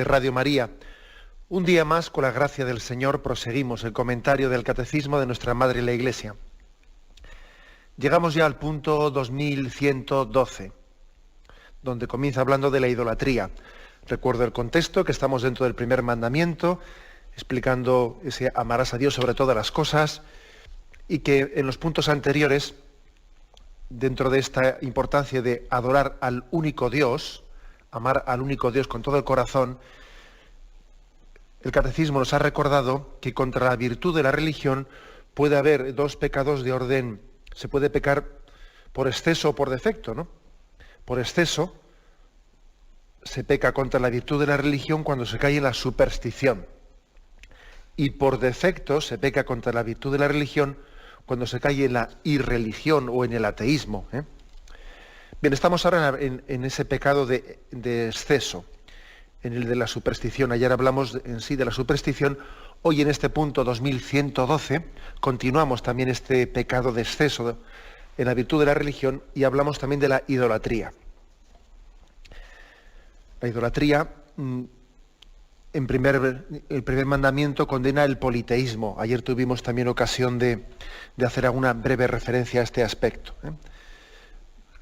De Radio María. Un día más, con la gracia del Señor, proseguimos el comentario del Catecismo de nuestra Madre la Iglesia. Llegamos ya al punto 2112, donde comienza hablando de la idolatría. Recuerdo el contexto, que estamos dentro del primer mandamiento, explicando ese amarás a Dios sobre todas las cosas, y que en los puntos anteriores, dentro de esta importancia de adorar al único Dios, amar al único Dios con todo el corazón, el Catecismo nos ha recordado que contra la virtud de la religión puede haber dos pecados de orden. Se puede pecar por exceso o por defecto, ¿no? Por exceso se peca contra la virtud de la religión cuando se cae en la superstición. Y por defecto se peca contra la virtud de la religión cuando se cae en la irreligión o en el ateísmo, ¿eh? Bien, estamos ahora en ese pecado de exceso, en el de la superstición. Ayer hablamos en sí de la superstición. Hoy en este punto 2112 continuamos también este pecado de exceso en la virtud de la religión y hablamos también de la idolatría. La idolatría, el primer mandamiento condena el politeísmo. Ayer tuvimos también ocasión de hacer alguna breve referencia a este aspecto, ¿eh?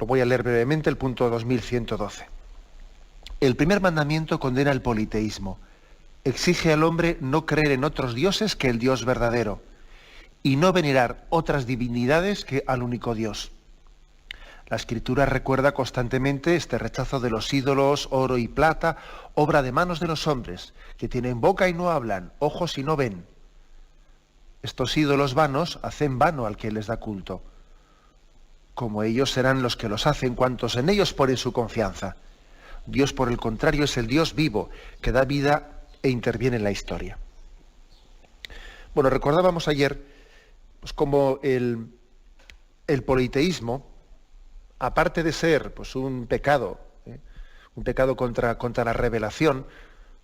Lo voy a leer brevemente, el punto 2112. El primer mandamiento condena el politeísmo. Exige al hombre no creer en otros dioses que el Dios verdadero y no venerar otras divinidades que al único Dios. La Escritura recuerda constantemente este rechazo de los ídolos, oro y plata, obra de manos de los hombres, que tienen boca y no hablan, ojos y no ven. Estos ídolos vanos hacen vano al que les da culto. Como ellos serán los que los hacen cuantos en ellos ponen su confianza. Dios, por el contrario, es el Dios vivo, que da vida e interviene en la historia. Bueno, recordábamos ayer pues, cómo el politeísmo, aparte de ser pues, un pecado contra la revelación,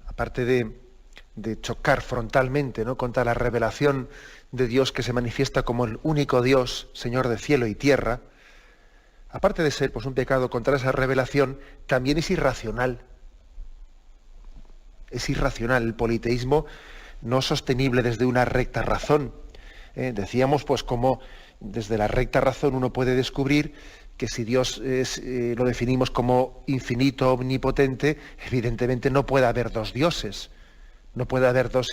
aparte de chocar frontalmente, ¿no?, contra la revelación de Dios que se manifiesta como el único Dios, Señor de cielo y tierra, aparte de ser pues, un pecado contra esa revelación, también es irracional. Es irracional el politeísmo, no sostenible desde una recta razón. Decíamos, pues, cómo desde la recta razón uno puede descubrir que si Dios lo definimos como infinito, omnipotente, evidentemente no puede haber dos dioses. No puede haber dos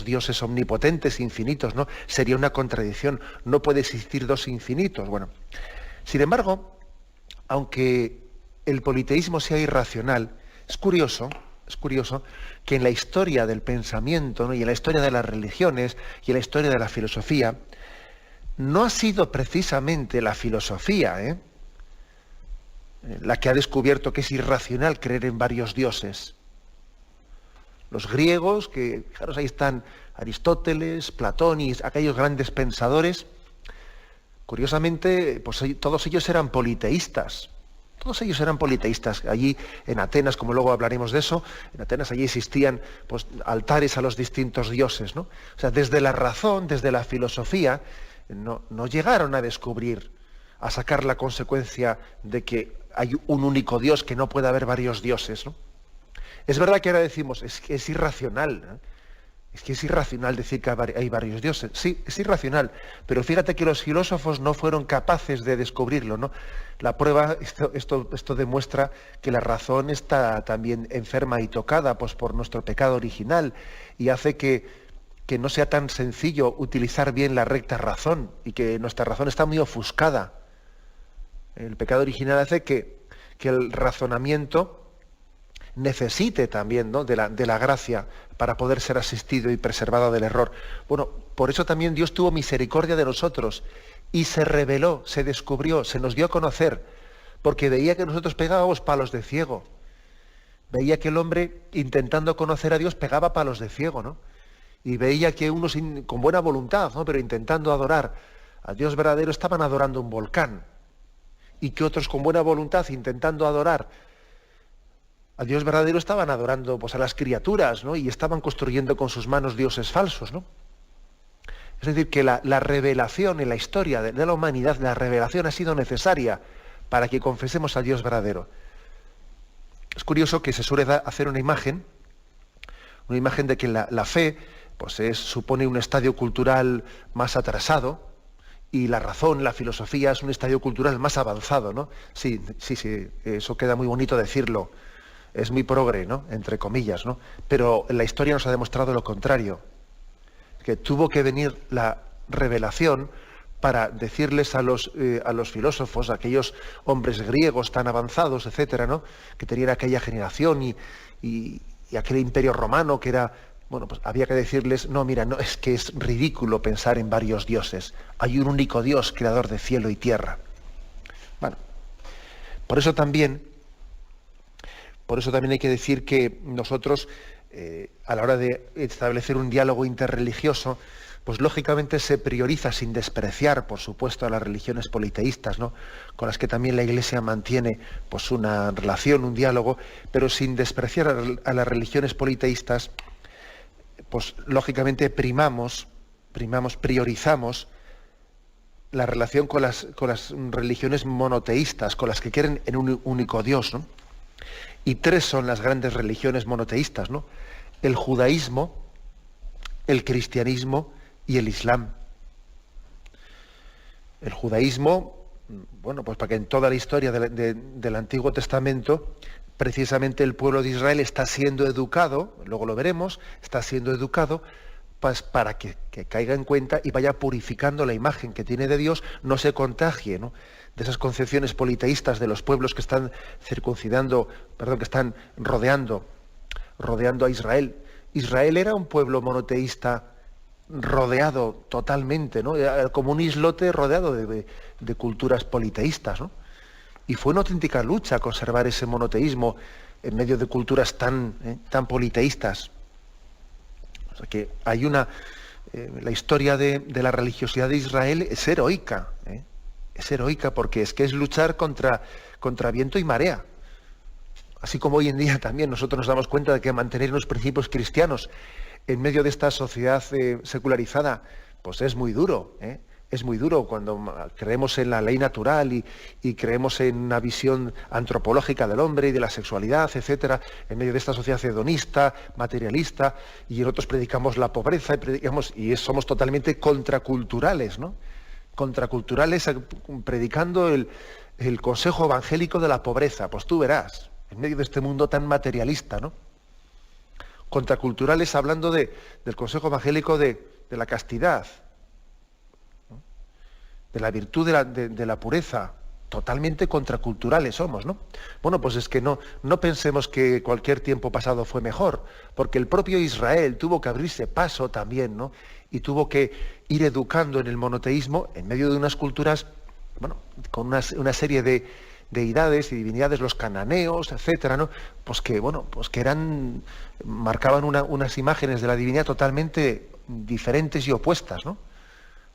dioses omnipotentes, infinitos, ¿no? Sería una contradicción. No puede existir dos infinitos. Bueno, sin embargo, aunque el politeísmo sea irracional, es curioso que en la historia del pensamiento, ¿no?, y en la historia de las religiones y en la historia de la filosofía, no ha sido precisamente la filosofía la que ha descubierto que es irracional creer en varios dioses. Los griegos, que fijaros, ahí están Aristóteles, Platón y aquellos grandes pensadores, curiosamente, pues todos ellos eran politeístas. Todos ellos eran politeístas. Allí en Atenas, como luego hablaremos de eso, en Atenas allí existían pues, altares a los distintos dioses, ¿no? O sea, desde la razón, desde la filosofía, no llegaron a descubrir, a sacar la consecuencia de que hay un único Dios, que no puede haber varios dioses, ¿no? Es verdad que ahora decimos, es que es irracional, ¿no? Es que es irracional decir que hay varios dioses. Sí, es irracional, pero fíjate que los filósofos no fueron capaces de descubrirlo, ¿no? La prueba, esto demuestra que la razón está también enferma y tocada pues, por nuestro pecado original y hace que no sea tan sencillo utilizar bien la recta razón y que nuestra razón está muy ofuscada. El pecado original hace que el razonamiento necesite también, ¿no?, de la gracia para poder ser asistido y preservado del error. Bueno, por eso también Dios tuvo misericordia de nosotros y se reveló, se descubrió, se nos dio a conocer, porque veía que nosotros pegábamos palos de ciego. Veía que el hombre, intentando conocer a Dios, pegaba palos de ciego, ¿no? Y veía que unos con buena voluntad, ¿no?, pero intentando adorar a Dios verdadero, estaban adorando un volcán. Y que otros con buena voluntad, intentando adorar a Dios verdadero, estaban adorando pues, a las criaturas, ¿no?, y estaban construyendo con sus manos dioses falsos, ¿no? Es decir, que la revelación en la historia de la humanidad, la revelación ha sido necesaria para que confesemos a Dios verdadero. Es curioso que se suele hacer una imagen una imagen de que la fe pues supone un estadio cultural más atrasado y la razón, la filosofía es un estadio cultural más avanzado, ¿no? Sí, eso queda muy bonito decirlo, es muy progre, ¿no? Entre comillas, ¿no? Pero la historia nos ha demostrado lo contrario, que tuvo que venir la revelación para decirles a los filósofos, a aquellos hombres griegos tan avanzados, etcétera, ¿no? Que tenían aquella generación y aquel imperio romano que era, bueno, pues había que decirles, no, mira, no, es que es ridículo pensar en varios dioses. Hay un único Dios, creador de cielo y tierra. Bueno, por eso también hay que decir que nosotros, a la hora de establecer un diálogo interreligioso, pues lógicamente se prioriza, sin despreciar, por supuesto, a las religiones politeístas, ¿no? Con las que también la Iglesia mantiene pues una relación, un diálogo, pero sin despreciar a las religiones politeístas, pues lógicamente priorizamos la relación con las religiones monoteístas, con las que quieren en un único Dios, ¿no? Y tres son las grandes religiones monoteístas, ¿no? El judaísmo, el cristianismo y el islam. El judaísmo, bueno, pues para que en toda la historia del Antiguo Testamento, precisamente el pueblo de Israel está siendo educado, luego lo veremos, está siendo educado pues para que caiga en cuenta y vaya purificando la imagen que tiene de Dios, no se contagie, ¿no?, de esas concepciones politeístas de los pueblos que están que están rodeando a Israel. Israel era un pueblo monoteísta rodeado totalmente, ¿no? Era como un islote rodeado de culturas politeístas, ¿no? Y fue una auténtica lucha conservar ese monoteísmo en medio de culturas tan politeístas. O sea que hay la historia de la religiosidad de Israel es heroica, ¿eh? Es heroica porque es luchar contra viento y marea. Así como hoy en día también nosotros nos damos cuenta de que mantener unos principios cristianos en medio de esta sociedad secularizada, pues es muy duro, ¿eh? Es muy duro cuando creemos en la ley natural y creemos en una visión antropológica del hombre y de la sexualidad, etcétera, en medio de esta sociedad hedonista, materialista, y nosotros predicamos la pobreza y somos totalmente contraculturales, ¿no? Contraculturales predicando el consejo evangélico de la pobreza, pues tú verás, en medio de este mundo tan materialista, ¿no? Contraculturales hablando del consejo evangélico de la castidad, ¿no?, de la virtud de la pureza. Totalmente contraculturales somos, ¿no? Bueno, pues es que no pensemos que cualquier tiempo pasado fue mejor, porque el propio Israel tuvo que abrirse paso también, ¿no? Y tuvo que ir educando en el monoteísmo en medio de unas culturas, bueno, con una serie de deidades y divinidades, los cananeos, etcétera, ¿no? Pues que marcaban unas imágenes de la divinidad totalmente diferentes y opuestas, ¿no?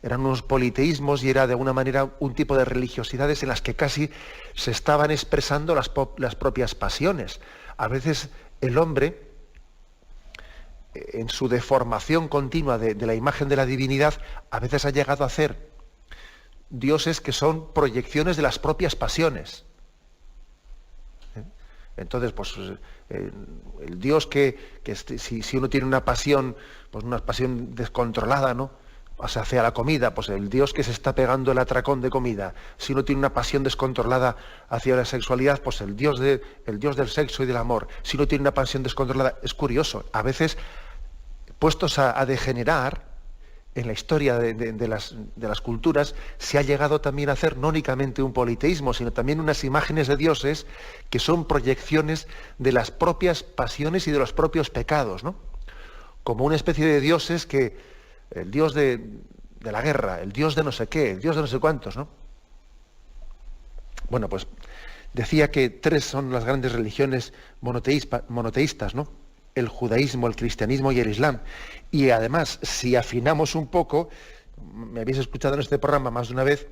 Eran unos politeísmos y era de alguna manera un tipo de religiosidades en las que casi se estaban expresando las propias pasiones. A veces el hombre, en su deformación continua de la imagen de la divinidad, a veces ha llegado a hacer dioses que son proyecciones de las propias pasiones. Entonces, pues el Dios si uno tiene una pasión, pues una pasión descontrolada, ¿no?, o sea, hacia la comida, pues el Dios que se está pegando el atracón de comida. Si uno tiene una pasión descontrolada hacia la sexualidad, pues el Dios del sexo y del amor. Si uno tiene una pasión descontrolada, es curioso. A veces, puestos a degenerar, en la historia de las culturas, se ha llegado también a hacer no únicamente un politeísmo, sino también unas imágenes de dioses que son proyecciones de las propias pasiones y de los propios pecados, ¿no? Como una especie de dioses que el dios de la guerra, el dios de no sé qué, el dios de no sé cuántos, ¿no? Bueno, pues decía que tres son las grandes religiones monoteístas, ¿no? El judaísmo, el cristianismo y el islam. Y además, si afinamos un poco, me habéis escuchado en este programa más de una vez,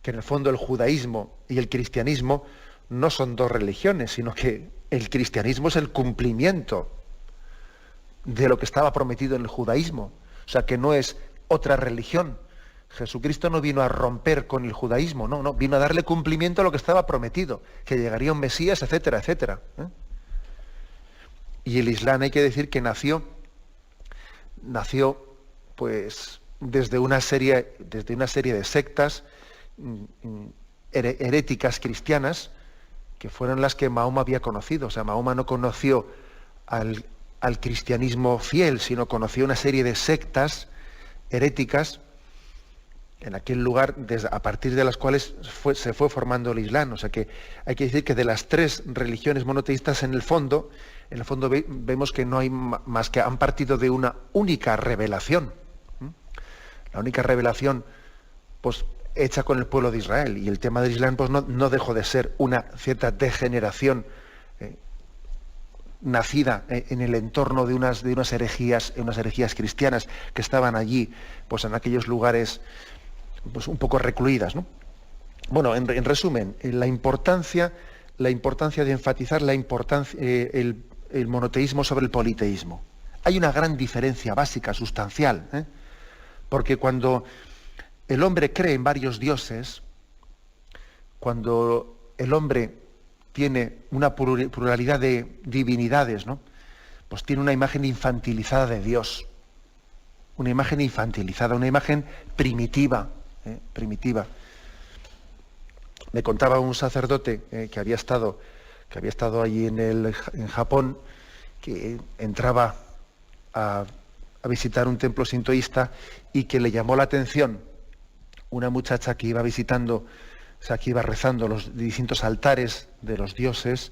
que en el fondo el judaísmo y el cristianismo no son dos religiones, sino que el cristianismo es el cumplimiento de lo que estaba prometido en el judaísmo. O sea, que no es otra religión. Jesucristo no vino a romper con el judaísmo, no, vino a darle cumplimiento a lo que estaba prometido, que llegaría un Mesías, etcétera, etcétera. Y el Islam, hay que decir que nació pues desde una serie de sectas heréticas cristianas, que fueron las que Mahoma había conocido. O sea, Mahoma no conoció al cristianismo fiel, sino conoció una serie de sectas heréticas en aquel lugar, a partir de las cuales se fue formando el Islam. O sea que hay que decir que de las tres religiones monoteístas, en el fondo vemos que no hay más que han partido de una única revelación. La única revelación, pues, hecha con el pueblo de Israel. Y el tema del Islam, pues, no dejó de ser una cierta degeneración nacida en el entorno de unas herejías cristianas que estaban allí, pues, en aquellos lugares, pues, un poco recluidas, ¿no? Bueno, en resumen, la importancia de enfatizar el monoteísmo sobre el politeísmo. Hay una gran diferencia básica, sustancial, porque cuando el hombre cree en varios dioses, cuando el hombre tiene una pluralidad de divinidades, ¿no? Pues tiene una imagen infantilizada de Dios, una imagen infantilizada, una imagen primitiva. Me contaba un sacerdote que había estado allí en Japón, que entraba a visitar un templo sintoísta y que le llamó la atención una muchacha que iba visitando, o sea, que iba rezando los distintos altares de los dioses,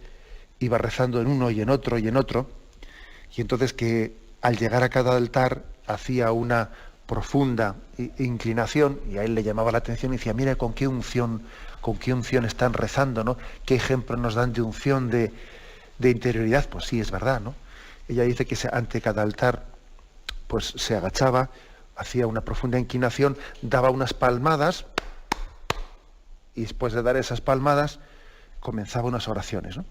iba rezando en uno y en otro, y entonces que al llegar a cada altar hacía una profunda inclinación, y a él le llamaba la atención y decía: mira con qué unción están rezando, ¿no? Qué ejemplo nos dan de unción, de interioridad. Pues sí, es verdad, ¿no? Ella dice que ante cada altar, pues, se agachaba, hacía una profunda inclinación, daba unas palmadas, y después de dar esas palmadas comenzaba unas oraciones, ¿no?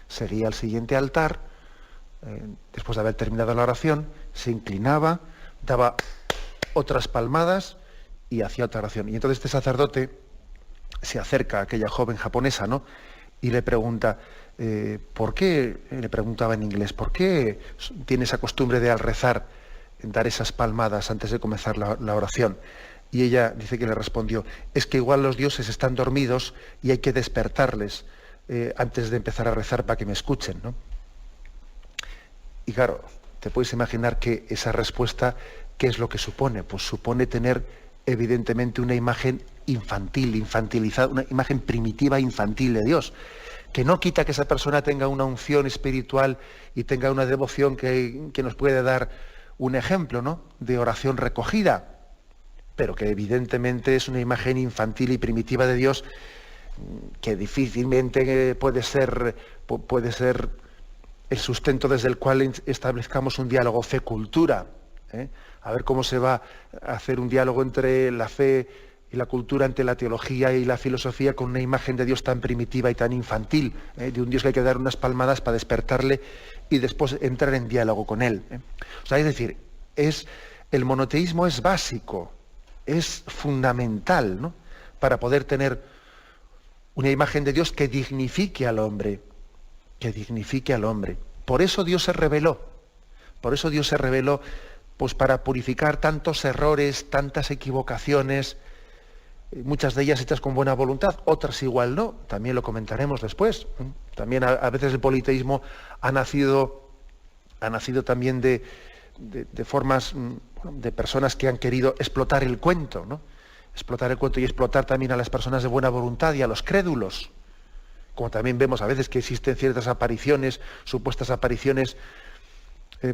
Seguía al siguiente altar, después de haber terminado la oración, se inclinaba, daba otras palmadas y hacía otra oración. Y entonces este sacerdote se acerca a aquella joven japonesa, ¿no? Y le pregunta, ¿por qué? Le preguntaba en inglés, ¿por qué tiene esa costumbre de, al rezar, dar esas palmadas antes de comenzar la oración? Y ella dice que le respondió: es que igual los dioses están dormidos y hay que despertarles antes de empezar a rezar para que me escuchen, ¿no? Y claro, te puedes imaginar que esa respuesta, ¿qué es lo que supone? Pues supone tener evidentemente una imagen infantilizada, una imagen primitiva infantil de Dios, que no quita que esa persona tenga una unción espiritual y tenga una devoción que nos puede dar un ejemplo, ¿no?, de oración recogida, pero que evidentemente es una imagen infantil y primitiva de Dios que difícilmente puede ser el sustento desde el cual establezcamos un diálogo fe-cultura. A ver cómo se va a hacer un diálogo entre la fe y la cultura, entre la teología y la filosofía, con una imagen de Dios tan primitiva y tan infantil, de un Dios que hay que dar unas palmadas para despertarle y después entrar en diálogo con él. O sea, es decir, el monoteísmo es básico, es fundamental, ¿no?, para poder tener una imagen de Dios que dignifique al hombre, Por eso Dios se reveló, pues, para purificar tantos errores, tantas equivocaciones, muchas de ellas hechas con buena voluntad, otras igual no, también lo comentaremos después. También a veces el politeísmo ha nacido también de formas, de personas que han querido explotar el cuento, ¿no? Explotar el cuento y explotar también a las personas de buena voluntad y a los crédulos. Como también vemos a veces que existen ciertas apariciones, supuestas apariciones,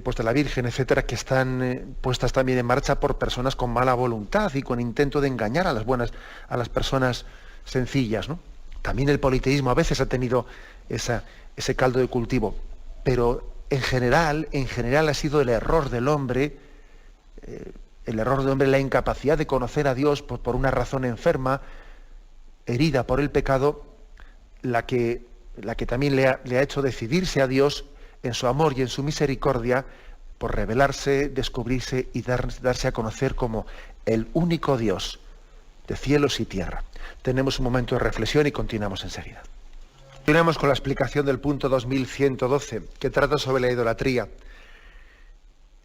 pues, de la Virgen, etcétera, que están puestas también en marcha por personas con mala voluntad y con intento de engañar a las personas sencillas, ¿no? También el politeísmo a veces ha tenido ese caldo de cultivo, pero en general ha sido el error del hombre, la incapacidad de conocer a Dios por una razón enferma, herida por el pecado, la que también le ha hecho decidirse a Dios en su amor y en su misericordia, por revelarse, descubrirse y darse a conocer como el único Dios de cielos y tierra. Tenemos un momento de reflexión y continuamos enseguida. Continuamos con la explicación del punto 2112, que trata sobre la idolatría.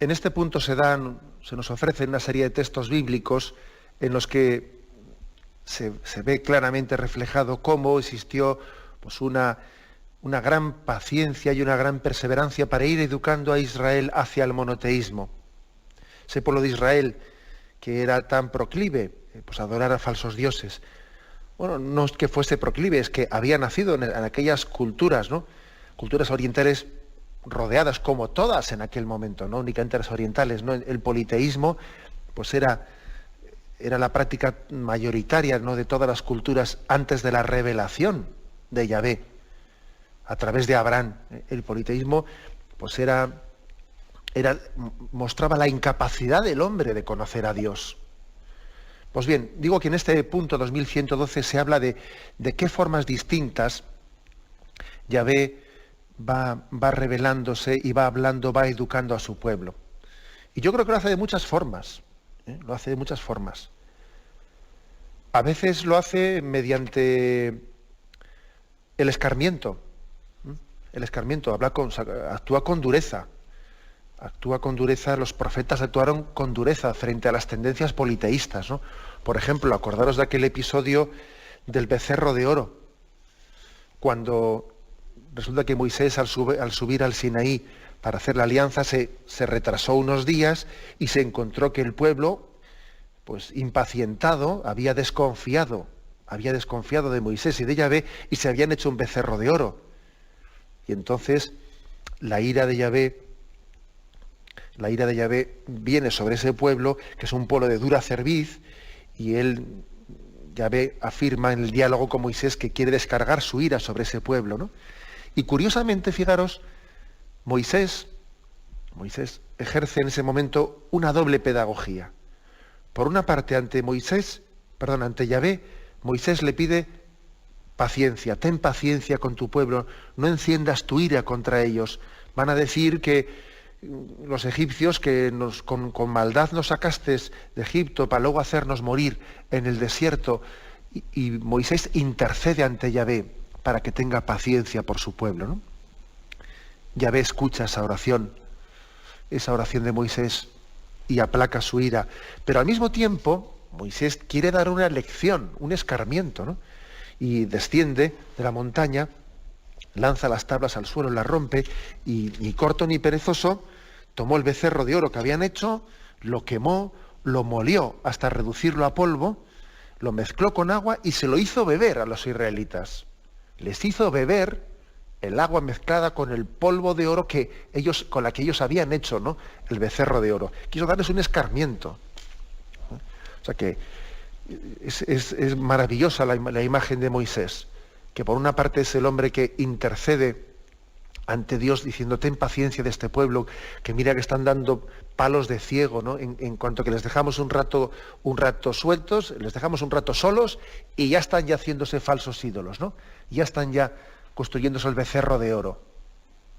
En este punto se nos ofrecen una serie de textos bíblicos en los que se ve claramente reflejado cómo existió pues, una gran paciencia y una gran perseverancia para ir educando a Israel hacia el monoteísmo. Ese pueblo de Israel que era tan proclive pues, a adorar a falsos dioses. Bueno, no es que fuese proclive, es que había nacido en aquellas culturas, ¿no? Culturas orientales rodeadas como todas en aquel momento, no únicamente las orientales, ¿no? El politeísmo pues era la práctica mayoritaria, ¿no?, de todas las culturas antes de la revelación de Yahvé a través de Abraham. El politeísmo pues mostraba la incapacidad del hombre de conocer a Dios. Pues bien, digo que en este punto 2112 se habla de qué formas distintas Yahvé va revelándose y va hablando, va educando a su pueblo. Y yo creo que lo hace de muchas formas. Lo hace de muchas formas. A veces lo hace mediante el escarmiento. El escarmiento, actúa con dureza. Actúa con dureza, los profetas actuaron con dureza frente a las tendencias politeístas, ¿no? Por ejemplo, acordaros de aquel episodio del becerro de oro, cuando resulta que Moisés al subir al Sinaí para hacer la alianza se retrasó unos días y se encontró que el pueblo, pues impacientado, había desconfiado de Moisés y de Yahvé y se habían hecho un becerro de oro. Y entonces la ira de Yahvé viene sobre ese pueblo, que es un pueblo de dura cerviz, y Yahvé afirma en el diálogo con Moisés que quiere descargar su ira sobre ese pueblo, ¿no? Y curiosamente, fijaros, Moisés ejerce en ese momento una doble pedagogía. Por una parte, ante Yahvé, Moisés le pide paciencia, ten paciencia con tu pueblo, no enciendas tu ira contra ellos. Van a decir que los egipcios que con maldad nos sacaste de Egipto para luego hacernos morir en el desierto. Y Moisés intercede ante Yahvé para que tenga paciencia por su pueblo, ¿no? Yahvé escucha esa oración de Moisés y aplaca su ira. Pero al mismo tiempo, Moisés quiere dar una lección, un escarmiento, ¿no? Y desciende de la montaña, lanza las tablas al suelo, las rompe, y ni corto ni perezoso tomó el becerro de oro que habían hecho, lo quemó, lo molió hasta reducirlo a polvo, lo mezcló con agua y se lo hizo beber a los israelitas. Les hizo beber el agua mezclada con el polvo de oro con la que ellos habían hecho, ¿no?, el becerro de oro. Quiso darles un escarmiento. O sea que es maravillosa la imagen de Moisés, que por una parte es el hombre que intercede ante Dios diciendo ten paciencia de este pueblo, que mira que están dando palos de ciego, ¿no? En cuanto que les dejamos un rato sueltos, les dejamos un rato solos y ya están haciéndose falsos ídolos, ¿no? Ya están construyéndose el becerro de oro.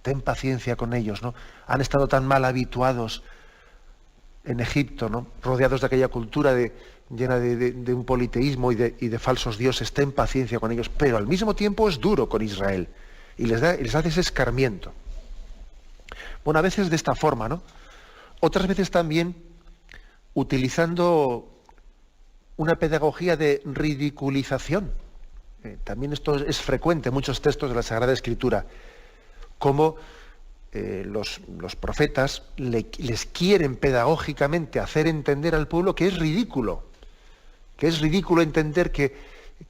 Ten paciencia con ellos, ¿no? Han estado tan mal habituados en Egipto, ¿no?, rodeados de aquella cultura llena de un politeísmo y de falsos dioses. Ten paciencia con ellos, pero al mismo tiempo es duro con Israel. Y les hace ese escarmiento. Bueno, a veces de esta forma, ¿no? Otras veces también utilizando una pedagogía de ridiculización. También esto es frecuente en muchos textos de la Sagrada Escritura, como los profetas les quieren pedagógicamente hacer entender al pueblo que es ridículo entender que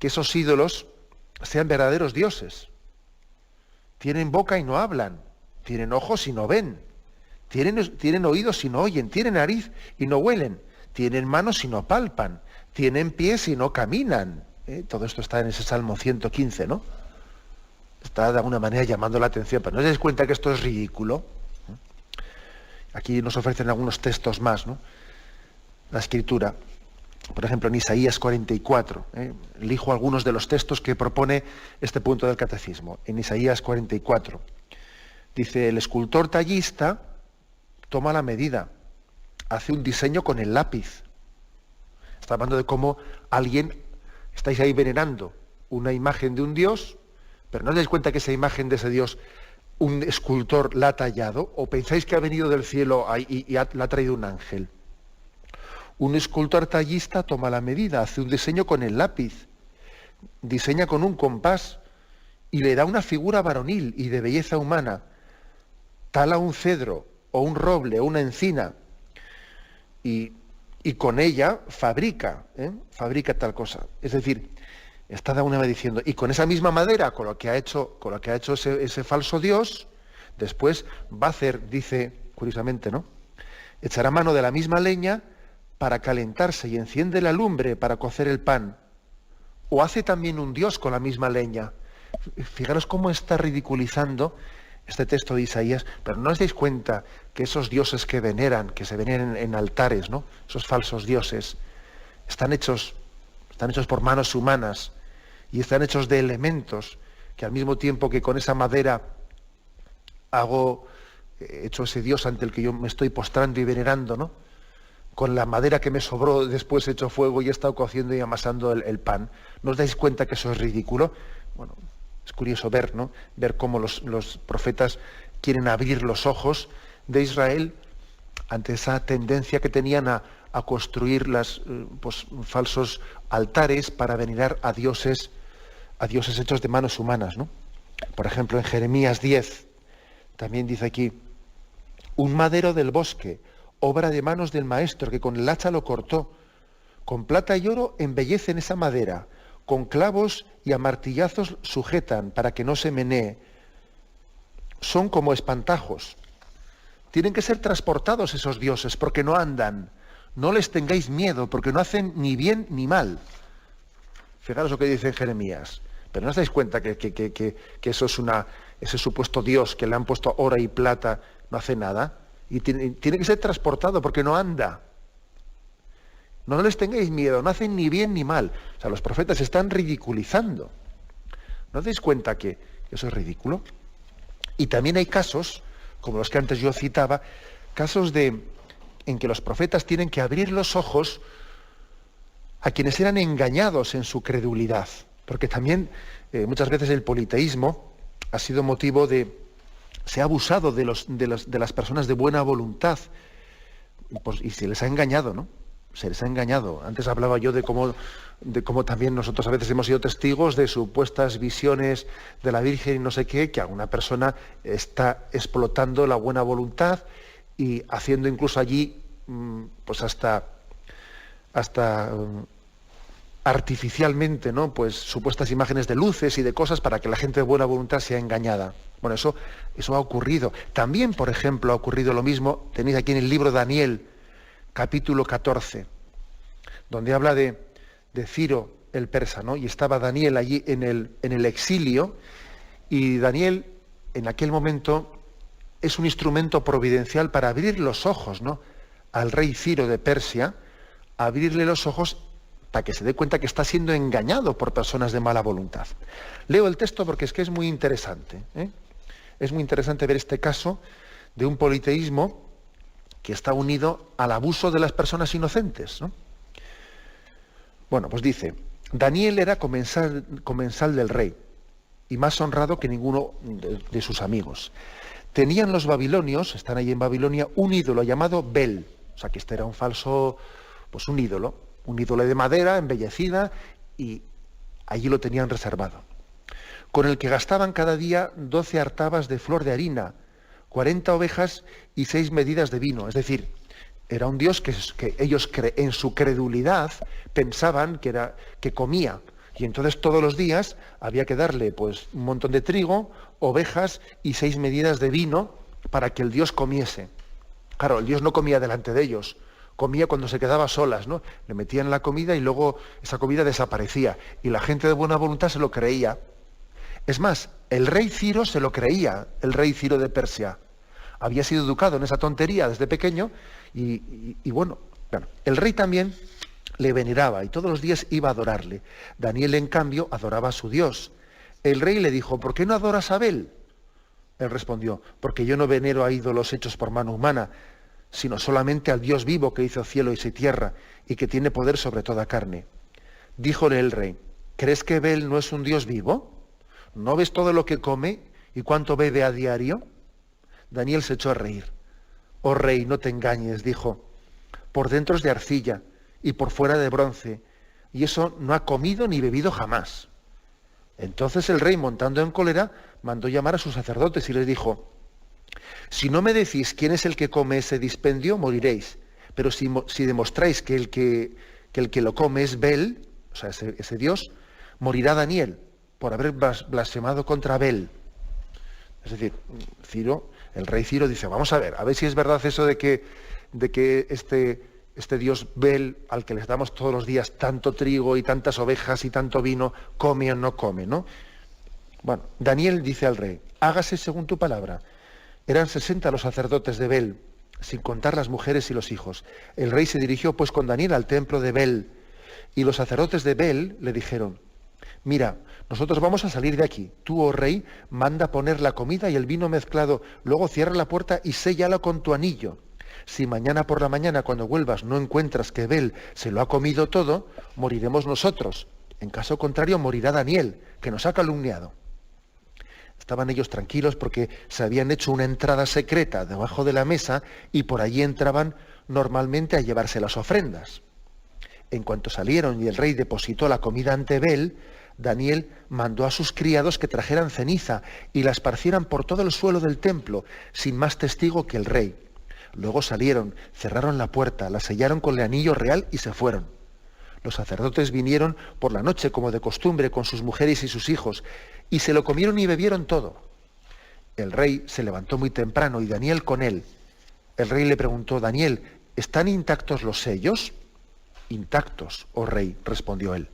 esos ídolos sean verdaderos dioses. Tienen boca y no hablan, tienen ojos y no ven, tienen oídos y no oyen, tienen nariz y no huelen, tienen manos y no palpan, tienen pies y no caminan. Todo esto está en ese Salmo 115, ¿no? Está de alguna manera llamando la atención, pero no se des cuenta que esto es ridículo. Aquí nos ofrecen algunos textos más, ¿no? La Escritura. Por ejemplo, en Isaías 44, elijo algunos de los textos que propone este punto del catecismo. En Isaías 44, dice, el escultor tallista toma la medida, hace un diseño con el lápiz. Está hablando de cómo estáis ahí venerando una imagen de un dios, Pero ¿no os dais cuenta que esa imagen de ese Dios, un escultor la ha tallado? ¿O pensáis que ha venido del cielo y la ha traído un ángel? Un escultor tallista toma la medida, hace un diseño con el lápiz, diseña con un compás y le da una figura varonil y de belleza humana. Tala un cedro o un roble o una encina y con ella fabrica tal cosa. Es decir, está de alguna manera diciendo, y con esa misma madera, con lo que ha hecho ese falso Dios, después va a hacer, dice curiosamente, ¿no? Echará mano de la misma leña para calentarse y enciende la lumbre para cocer el pan. O hace también un Dios con la misma leña. Fijaros cómo está ridiculizando este texto de Isaías, pero no os dais cuenta que esos dioses que se veneran en altares, ¿no? Esos falsos dioses, están hechos por manos humanas y están hechos de elementos que al mismo tiempo que con esa madera he hecho ese Dios ante el que yo me estoy postrando y venerando, ¿no? Con la madera que me sobró después he hecho fuego y he estado cociendo y amasando el pan. ¿No os dais cuenta que eso es ridículo? Bueno, es curioso ver, ¿no? Ver cómo los profetas quieren abrir los ojos de Israel ante esa tendencia que tenían a construir falsos altares para venerar a dioses hechos de manos humanas, ¿no? Por ejemplo, en Jeremías 10, también dice aquí, un madero del bosque, obra de manos del maestro, que con el hacha lo cortó. Con plata y oro embellecen esa madera, con clavos y a martillazos sujetan para que no se menee. Son como espantajos. Tienen que ser transportados esos dioses porque no andan. No les tengáis miedo porque no hacen ni bien ni mal. Fijaros lo que dice en Jeremías. Pero no os dais cuenta que eso es ese supuesto Dios que le han puesto oro y plata no hace nada. Y tiene que ser transportado porque no anda. No les tengáis miedo, no hacen ni bien ni mal. O sea, los profetas se están ridiculizando. ¿No os dais cuenta que eso es ridículo? Y también hay casos, como los que antes yo citaba, casos en que los profetas tienen que abrir los ojos a quienes eran engañados en su credulidad. Porque también muchas veces el politeísmo ha sido motivo se ha abusado de las personas de buena voluntad y se les ha engañado, ¿no? Se les ha engañado. Antes hablaba yo de cómo también nosotros a veces hemos sido testigos de supuestas visiones de la Virgen y no sé qué, que alguna persona está explotando la buena voluntad y haciendo incluso allí pues hasta artificialmente, ¿no? Pues supuestas imágenes de luces y de cosas para que la gente de buena voluntad sea engañada. Bueno, eso ha ocurrido. También, por ejemplo, ha ocurrido lo mismo, tenéis aquí en el libro de Daniel, capítulo 14, donde habla de Ciro el persa, ¿no? Y estaba Daniel allí en el exilio, y Daniel en aquel momento es un instrumento providencial para abrir los ojos, ¿no? Al rey Ciro de Persia, abrirle los ojos para que se dé cuenta que está siendo engañado por personas de mala voluntad. Leo el texto porque es que es muy interesante, ¿eh? Es muy interesante ver este caso de un politeísmo que está unido al abuso de las personas inocentes, ¿no? Bueno, pues dice, Daniel era comensal del rey y más honrado que ninguno de sus amigos. Tenían los babilonios, están ahí en Babilonia, un ídolo llamado Bel. O sea que este era un falso, pues un ídolo de madera embellecida, y allí lo tenían reservado, con el que gastaban cada día 12 artabas de flor de harina, 40 ovejas y 6 medidas de vino. Es decir, era un Dios que ellos en su credulidad pensaban que comía, y entonces todos los días había que darle pues un montón de trigo, ovejas y 6 medidas de vino para que el Dios comiese. Claro, el Dios no comía delante de ellos, comía cuando se quedaba a solas, ¿no? Le metían la comida y luego esa comida desaparecía. Y la gente de buena voluntad se lo creía. Es más, el rey Ciro se lo creía, el rey Ciro de Persia. Había sido educado en esa tontería desde pequeño y bueno, el rey también le veneraba y todos los días iba a adorarle. Daniel, en cambio, adoraba a su Dios. El rey le dijo, ¿por qué no adoras a Bel? Él respondió, porque yo no venero a ídolos hechos por mano humana, sino solamente al Dios vivo que hizo cielo y tierra y que tiene poder sobre toda carne. Díjole el rey, ¿crees que Bel no es un Dios vivo? ¿No ves todo lo que come y cuánto bebe a diario? Daniel se echó a reír. Oh rey, no te engañes, dijo. Por dentro es de arcilla y por fuera de bronce, y eso no ha comido ni bebido jamás. Entonces el rey, montando en cólera, mandó llamar a sus sacerdotes y les dijo: si no me decís quién es el que come ese dispendio, moriréis. Pero si demostráis que el que lo come es Bel, o sea, ese Dios, morirá Daniel por haber blasfemado contra Bel. Es decir, Ciro, el rey Ciro dice: vamos a ver si es verdad eso de que este Dios Bel, al que les damos todos los días tanto trigo y tantas ovejas y tanto vino, come o no come, ¿no? Bueno, Daniel dice al rey: hágase según tu palabra. Eran 60 los sacerdotes de Bel, sin contar las mujeres y los hijos. El rey se dirigió pues con Daniel al templo de Bel, y los sacerdotes de Bel le dijeron: mira, nosotros vamos a salir de aquí. Tú, oh rey, manda poner la comida y el vino mezclado, luego cierra la puerta y séllala con tu anillo. Si mañana por la mañana, cuando vuelvas, no encuentras que Bel se lo ha comido todo, moriremos nosotros. En caso contrario, morirá Daniel, que nos ha calumniado. Estaban ellos tranquilos porque se habían hecho una entrada secreta debajo de la mesa y por allí entraban normalmente a llevarse las ofrendas. En cuanto salieron y el rey depositó la comida ante Bel, Daniel mandó a sus criados que trajeran ceniza y la esparcieran por todo el suelo del templo, sin más testigo que el rey. Luego salieron, cerraron la puerta, la sellaron con el anillo real y se fueron. Los sacerdotes vinieron por la noche, como de costumbre, con sus mujeres y sus hijos, y se lo comieron y bebieron todo. El rey se levantó muy temprano y Daniel con él. El rey le preguntó: Daniel, ¿están intactos los sellos? Intactos, oh rey, respondió él.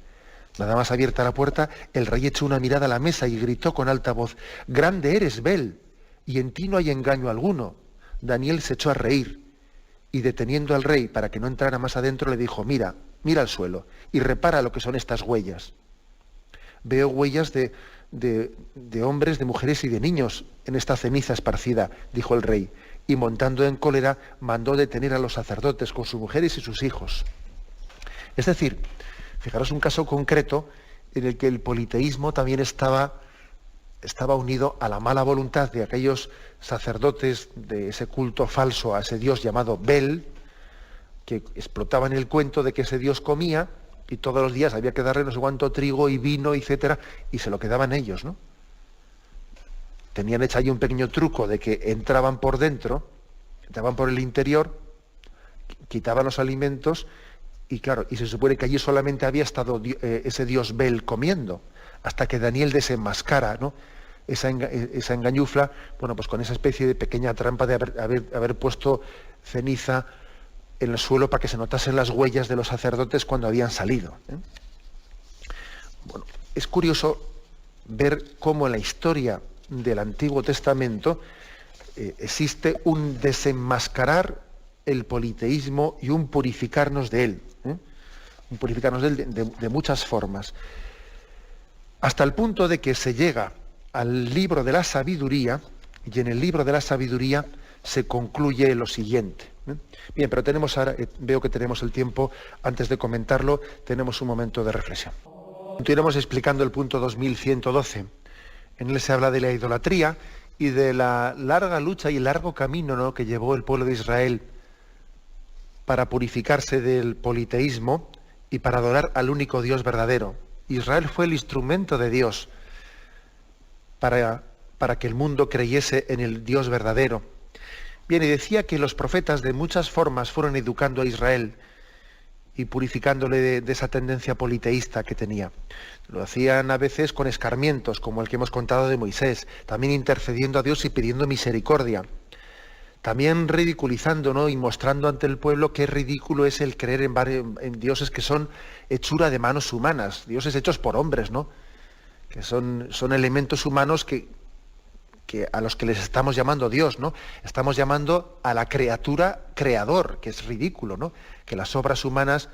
Nada más abierta la puerta, el rey echó una mirada a la mesa y gritó con alta voz: grande eres, Bel, y en ti no hay engaño alguno. Daniel se echó a reír y, deteniendo al rey para que no entrara más adentro, le dijo: mira al suelo y repara lo que son estas huellas. Veo huellas de hombres, de mujeres y de niños en esta ceniza esparcida, dijo el rey, y montando en cólera mandó detener a los sacerdotes con sus mujeres y sus hijos. Es decir, fijaros un caso concreto en el que el politeísmo también estaba unido a la mala voluntad de aquellos sacerdotes de ese culto falso a ese dios llamado Bel, que explotaban el cuento de que ese dios comía y todos los días había que darle no sé cuánto trigo y vino, etcétera, y se lo quedaban ellos, ¿no? Tenían hecho ahí un pequeño truco de que entraban por dentro, entraban por el interior, quitaban los alimentos y claro, y se supone que allí solamente había estado ese dios Bel comiendo, hasta que Daniel desenmascara, ¿no?, esa engañufla, bueno, pues con esa especie de pequeña trampa de haber puesto ceniza en el suelo para que se notasen las huellas de los sacerdotes cuando habían salido. Bueno, es curioso ver cómo en la historia del Antiguo Testamento existe un desenmascarar el politeísmo y un purificarnos de él. Un purificarnos de él de muchas formas. Hasta el punto de que se llega al libro de la sabiduría, y en el libro de la sabiduría se concluye lo siguiente. Bien, pero tenemos ahora, veo que tenemos el tiempo, antes de comentarlo, tenemos un momento de reflexión. Continuamos explicando el punto 2112. En él se habla de la idolatría y de la larga lucha y el largo camino, ¿no?, que llevó el pueblo de Israel para purificarse del politeísmo y para adorar al único Dios verdadero. Israel fue el instrumento de Dios para que el mundo creyese en el Dios verdadero. Bien, y decía que los profetas de muchas formas fueron educando a Israel y purificándole de esa tendencia politeísta que tenía. Lo hacían a veces con escarmientos, como el que hemos contado de Moisés, también intercediendo a Dios y pidiendo misericordia. También ridiculizando, ¿no?, y mostrando ante el pueblo qué ridículo es el creer en dioses que son hechura de manos humanas, dioses hechos por hombres, ¿no?, que son elementos humanos que a los que les estamos llamando Dios, ¿no? Estamos llamando a la criatura creador, que es ridículo, ¿no?, que las obras humanas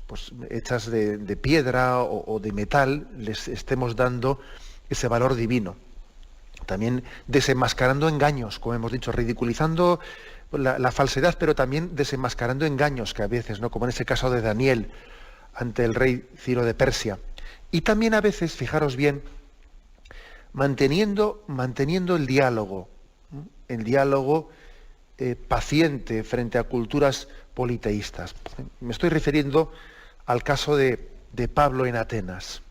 pues hechas de piedra o de metal les estemos dando ese valor divino. También desenmascarando engaños, como hemos dicho, ridiculizando la falsedad, pero también desenmascarando engaños que a veces, ¿no?, como en ese caso de Daniel ante el rey Ciro de Persia. Y también a veces, fijaros bien, manteniendo el diálogo paciente frente a culturas politeístas. Me estoy refiriendo al caso de Pablo en Atenas.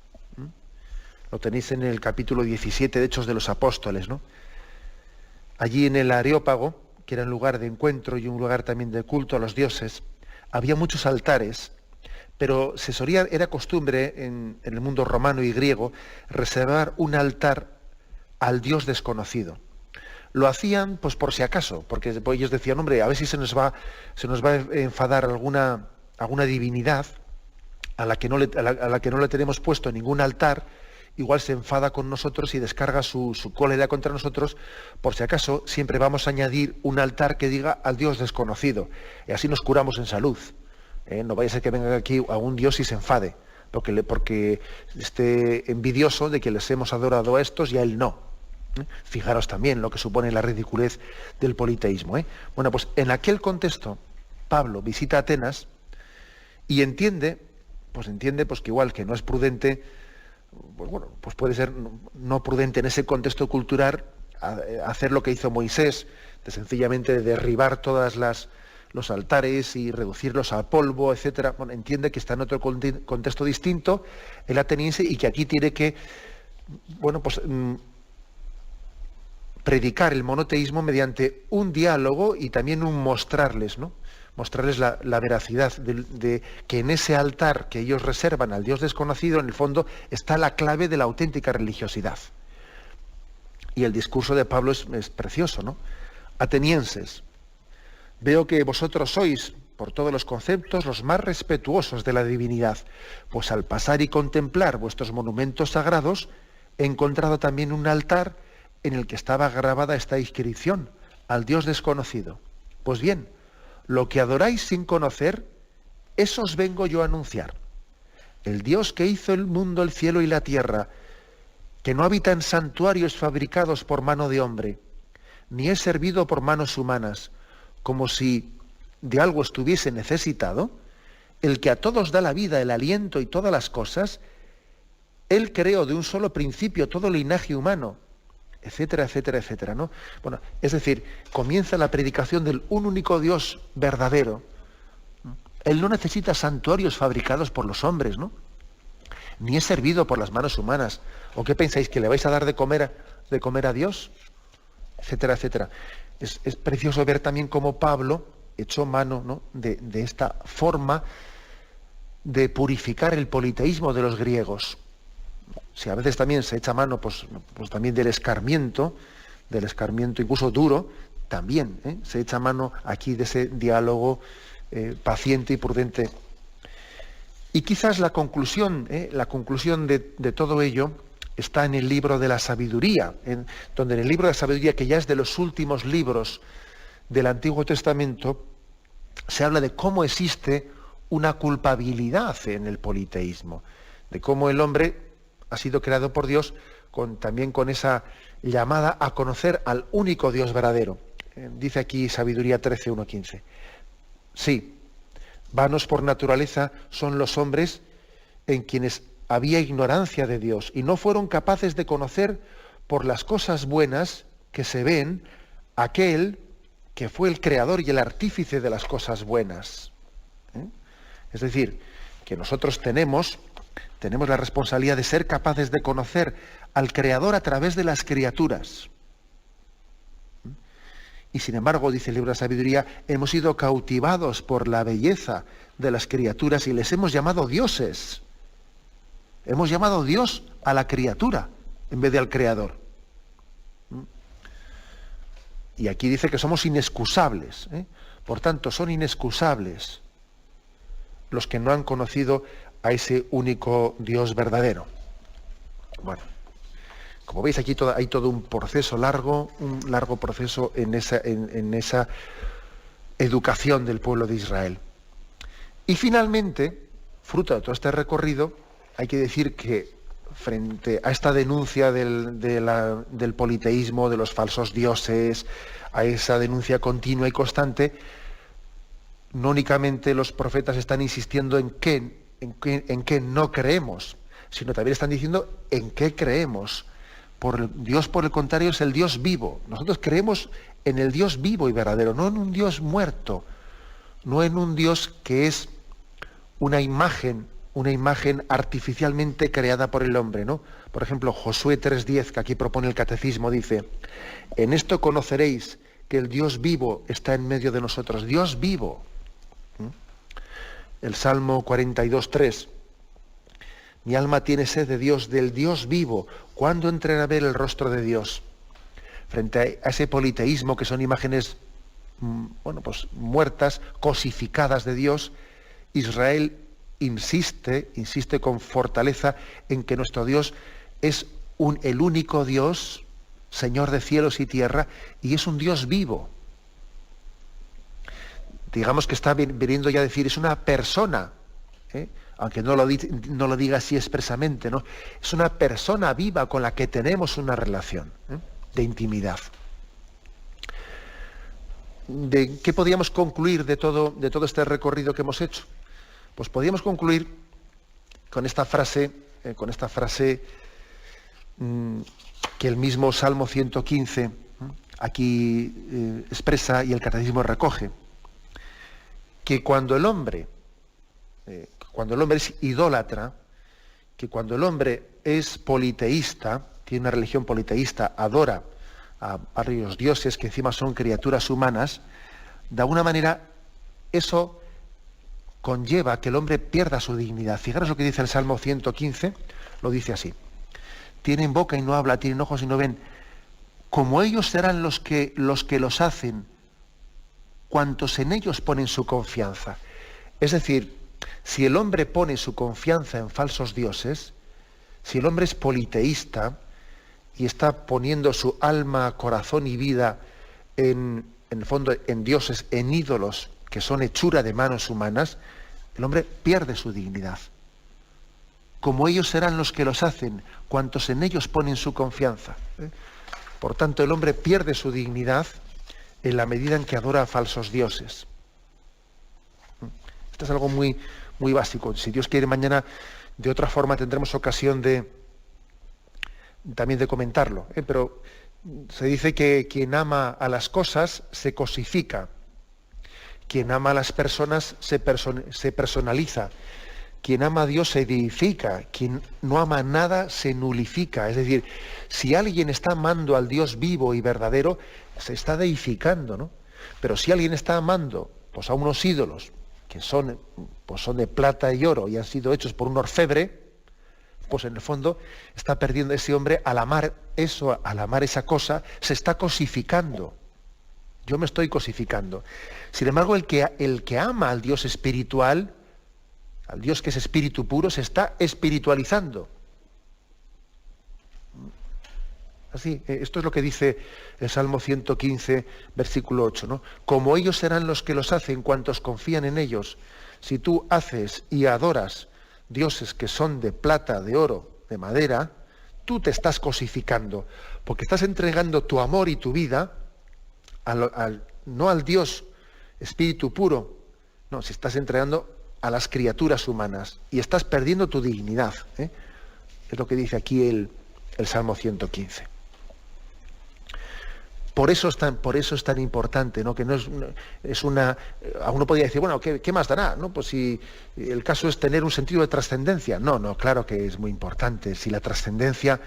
Lo tenéis en el capítulo 17 de Hechos de los Apóstoles, ¿no? Allí en el Areópago, que era un lugar de encuentro y un lugar también de culto a los dioses, había muchos altares, pero era costumbre en el mundo romano y griego reservar un altar al dios desconocido. Lo hacían pues por si acaso, porque pues, ellos decían, hombre, a ver si se nos va a enfadar alguna divinidad a la que no le tenemos puesto ningún altar, igual se enfada con nosotros y descarga su cólera contra nosotros. Por si acaso, siempre vamos a añadir un altar que diga al Dios desconocido, y así nos curamos en salud. No vaya a ser que venga aquí a un Dios y se enfade, porque esté envidioso de que les hemos adorado a estos y a él no. Fijaros también lo que supone la ridiculez del politeísmo. Bueno, pues en aquel contexto, Pablo visita Atenas y entiende pues que igual que no es prudente, pues puede ser no prudente en ese contexto cultural hacer lo que hizo Moisés, de sencillamente derribar todos los altares y reducirlos a polvo, etcétera. Bueno, entiende que está en otro contexto distinto, el ateniense, y que aquí tiene que, predicar el monoteísmo mediante un diálogo y también un mostrarles la veracidad de que en ese altar que ellos reservan al Dios desconocido, en el fondo, está la clave de la auténtica religiosidad. Y el discurso de Pablo es precioso, ¿no? Atenienses, veo que vosotros sois, por todos los conceptos, los más respetuosos de la divinidad, pues al pasar y contemplar vuestros monumentos sagrados, he encontrado también un altar en el que estaba grabada esta inscripción, al Dios desconocido. Pues bien, lo que adoráis sin conocer, eso os vengo yo a anunciar. El Dios que hizo el mundo, el cielo y la tierra, que no habita en santuarios fabricados por mano de hombre, ni es servido por manos humanas, como si de algo estuviese necesitado, el que a todos da la vida, el aliento y todas las cosas, él creó de un solo principio todo linaje humano, etcétera, etcétera, etcétera, ¿no? Bueno, es decir, comienza la predicación del un único Dios verdadero. Él no necesita santuarios fabricados por los hombres, ¿no? Ni es servido por las manos humanas. ¿O qué pensáis, que le vais a dar de comer a Dios? Etcétera, etcétera. Es precioso ver también cómo Pablo echó mano, ¿no?, de esta forma de purificar el politeísmo de los griegos. Si a veces también se echa mano pues también del escarmiento incluso duro, también se echa mano aquí de ese diálogo paciente y prudente. Y quizás la conclusión de todo ello está en el libro de la sabiduría, donde en el libro de la sabiduría, que ya es de los últimos libros del Antiguo Testamento, se habla de cómo existe una culpabilidad en el politeísmo, de cómo el hombre ha sido creado por Dios también con esa llamada a conocer al único Dios verdadero. Dice aquí Sabiduría 13, 1, 15. Sí, vanos por naturaleza son los hombres en quienes había ignorancia de Dios y no fueron capaces de conocer por las cosas buenas que se ven aquel que fue el creador y el artífice de las cosas buenas. Es decir, que nosotros tenemos la responsabilidad de ser capaces de conocer al Creador a través de las criaturas. Y sin embargo, dice el libro de la Sabiduría, hemos sido cautivados por la belleza de las criaturas y les hemos llamado dioses. Hemos llamado Dios a la criatura en vez de al Creador. Y aquí dice que somos inexcusables. Por tanto, son inexcusables los que no han conocido a ese único Dios verdadero. Bueno, como veis, aquí hay todo un proceso un largo proceso en esa educación del pueblo de Israel. Y finalmente, fruto de todo este recorrido, hay que decir que frente a esta denuncia del politeísmo, de los falsos dioses, a esa denuncia continua y constante, no únicamente los profetas están insistiendo en qué no creemos, sino también están diciendo en qué creemos. Dios, por el contrario, es el Dios vivo. Nosotros creemos en el Dios vivo y verdadero, no en un Dios muerto, no en un Dios que es una imagen artificialmente creada por el hombre, ¿no? Por ejemplo, Josué 3:10, que aquí propone el catecismo, dice: en esto conoceréis que el Dios vivo está en medio de nosotros. Dios vivo. El Salmo 42:3: mi alma tiene sed de Dios, del Dios vivo. ¿Cuándo entraré a ver el rostro de Dios? Frente a ese politeísmo, que son imágenes muertas, cosificadas de Dios, Israel insiste con fortaleza en que nuestro Dios es el único Dios, Señor de cielos y tierra, y es un Dios vivo. Digamos que está viniendo ya a decir, es una persona, aunque no lo diga así expresamente, ¿no? Es una persona viva con la que tenemos una relación de intimidad. ¿De qué podíamos concluir de todo este recorrido que hemos hecho? Pues podíamos concluir con esta frase que el mismo Salmo 115 aquí expresa y el catecismo recoge, que cuando el hombre es idólatra, que cuando el hombre es politeísta, tiene una religión politeísta, adora a varios dioses que encima son criaturas humanas, de alguna manera eso conlleva que el hombre pierda su dignidad. Fijaros lo que dice el Salmo 115, lo dice así: tienen boca y no habla, tienen ojos y no ven, como ellos serán los que los hacen, cuantos en ellos ponen su confianza. Es decir, si el hombre pone su confianza en falsos dioses, si el hombre es politeísta y está poniendo su alma, corazón y vida en el fondo en dioses, en ídolos que son hechura de manos humanas, el hombre pierde su dignidad. Como ellos serán los que los hacen, cuantos en ellos ponen su confianza. Por tanto, el hombre pierde su dignidad en la medida en que adora a falsos dioses. Esto es algo muy, muy básico. Si Dios quiere, mañana de otra forma tendremos ocasión también de comentarlo. Pero se dice que quien ama a las cosas se cosifica. Quien ama a las personas se personaliza. Quien ama a Dios se deifica. Quien no ama nada se nulifica. Es decir, si alguien está amando al Dios vivo y verdadero, se está deificando, ¿no? Pero si alguien está amando a unos ídolos que son de plata y oro y han sido hechos por un orfebre, pues en el fondo está perdiendo ese hombre al amar eso, al amar esa cosa, se está cosificando. Yo me estoy cosificando. Sin embargo, el que ama al Dios espiritual, al Dios que es espíritu puro, se está espiritualizando. Así, esto es lo que dice el Salmo 115, versículo 8, ¿no? Como ellos serán los que los hacen, cuantos confían en ellos. Si tú haces y adoras dioses que son de plata, de oro, de madera, tú te estás cosificando, porque estás entregando tu amor y tu vida no al Dios espíritu puro, no, se estás entregando a las criaturas humanas y estás perdiendo tu dignidad. Es lo que dice aquí el Salmo 115. Por eso es tan importante, ¿no? Que no es una. A uno podría decir, bueno, ¿qué más dará? ¿No? Pues si el caso es tener un sentido de trascendencia. No, claro que es muy importante. Si la trascendencia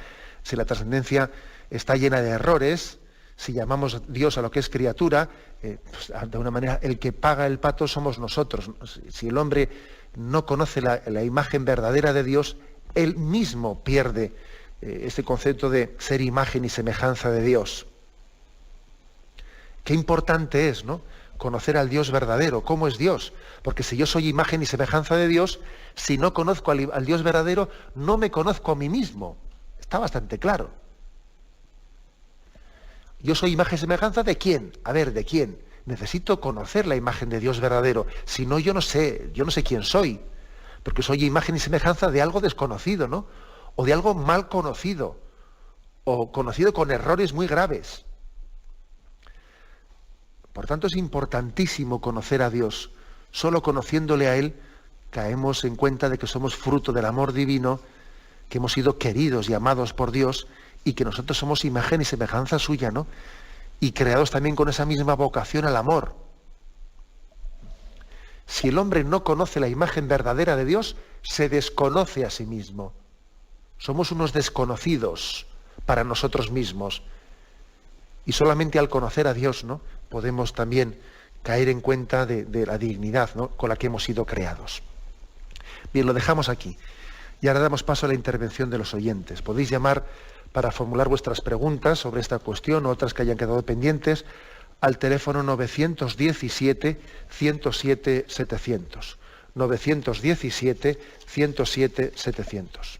está llena de errores, si llamamos Dios a lo que es criatura, pues de una manera el que paga el pato somos nosotros. Si el hombre no conoce la imagen verdadera de Dios, él mismo pierde ese concepto de ser imagen y semejanza de Dios. Qué importante es, ¿no?, conocer al Dios verdadero, cómo es Dios. Porque si yo soy imagen y semejanza de Dios, si no conozco al Dios verdadero, no me conozco a mí mismo. Está bastante claro. Yo soy imagen y semejanza ¿de quién? A ver, ¿de quién? Necesito conocer la imagen de Dios verdadero. Si no, yo no sé quién soy. Porque soy imagen y semejanza de algo desconocido, ¿no? O de algo mal conocido. O conocido con errores muy graves. Por tanto, es importantísimo conocer a Dios. Solo conociéndole a Él, caemos en cuenta de que somos fruto del amor divino, que hemos sido queridos y amados por Dios, y que nosotros somos imagen y semejanza suya, ¿no? Y creados también con esa misma vocación al amor. Si el hombre no conoce la imagen verdadera de Dios, se desconoce a sí mismo. Somos unos desconocidos para nosotros mismos. Y solamente al conocer a Dios, ¿no?, podemos también caer en cuenta de la dignidad, ¿no?, con la que hemos sido creados. Bien, lo dejamos aquí. Y ahora damos paso a la intervención de los oyentes. Podéis llamar para formular vuestras preguntas sobre esta cuestión o otras que hayan quedado pendientes al teléfono 917-107-700. 917-107-700.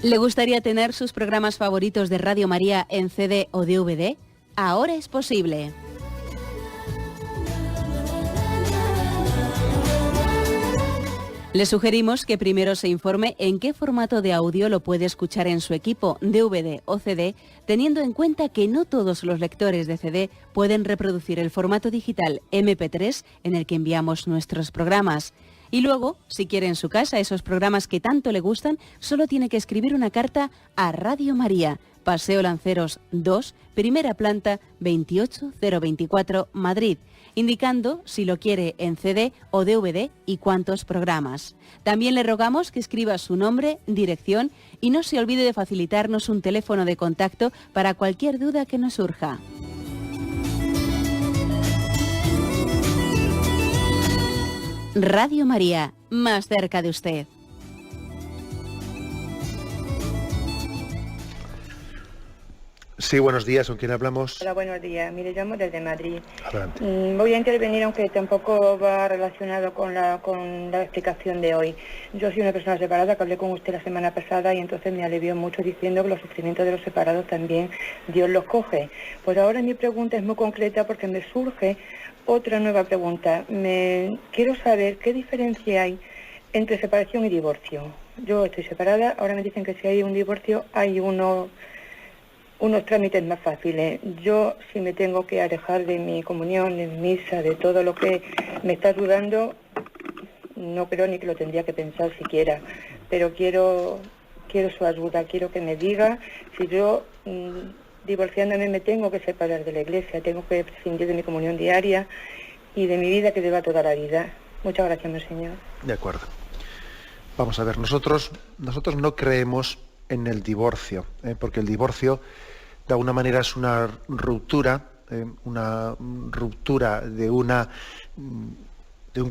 ¿Le gustaría tener sus programas favoritos de Radio María en CD o DVD? Ahora es posible. Le sugerimos que primero se informe en qué formato de audio lo puede escuchar en su equipo, DVD o CD, teniendo en cuenta que no todos los lectores de CD pueden reproducir el formato digital MP3 en el que enviamos nuestros programas. Y luego, si quiere en su casa esos programas que tanto le gustan, solo tiene que escribir una carta a Radio María, Paseo Lanceros 2, primera planta, 28024, Madrid, indicando si lo quiere en CD o DVD y cuántos programas. También le rogamos que escriba su nombre, dirección y no se olvide de facilitarnos un teléfono de contacto para cualquier duda que nos surja. Radio María, más cerca de usted. Sí, buenos días, ¿con quién hablamos? Hola, buenos días. Mire, llamo desde Madrid. Adelante. Voy a intervenir, aunque tampoco va relacionado con la explicación de hoy. Yo soy una persona separada, que hablé con usted la semana pasada y entonces me alivió mucho diciendo que los sufrimientos de los separados también Dios los coge. Pues ahora mi pregunta es muy concreta porque me surge otra nueva pregunta. Quiero saber qué diferencia hay entre separación y divorcio. Yo estoy separada, ahora me dicen que si hay un divorcio hay unos trámites más fáciles. Yo, si me tengo que alejar de mi comunión, de mi misa, de todo lo que me está ayudando, no creo ni que lo tendría que pensar siquiera, pero quiero su ayuda, quiero que me diga si yo, divorciándome, me tengo que separar de la Iglesia, tengo que prescindir de mi comunión diaria y de mi vida que lleva toda la vida. Muchas gracias, mi Señor. De acuerdo. Vamos a ver, nosotros no creemos en el divorcio, porque el divorcio de alguna manera es una ruptura de un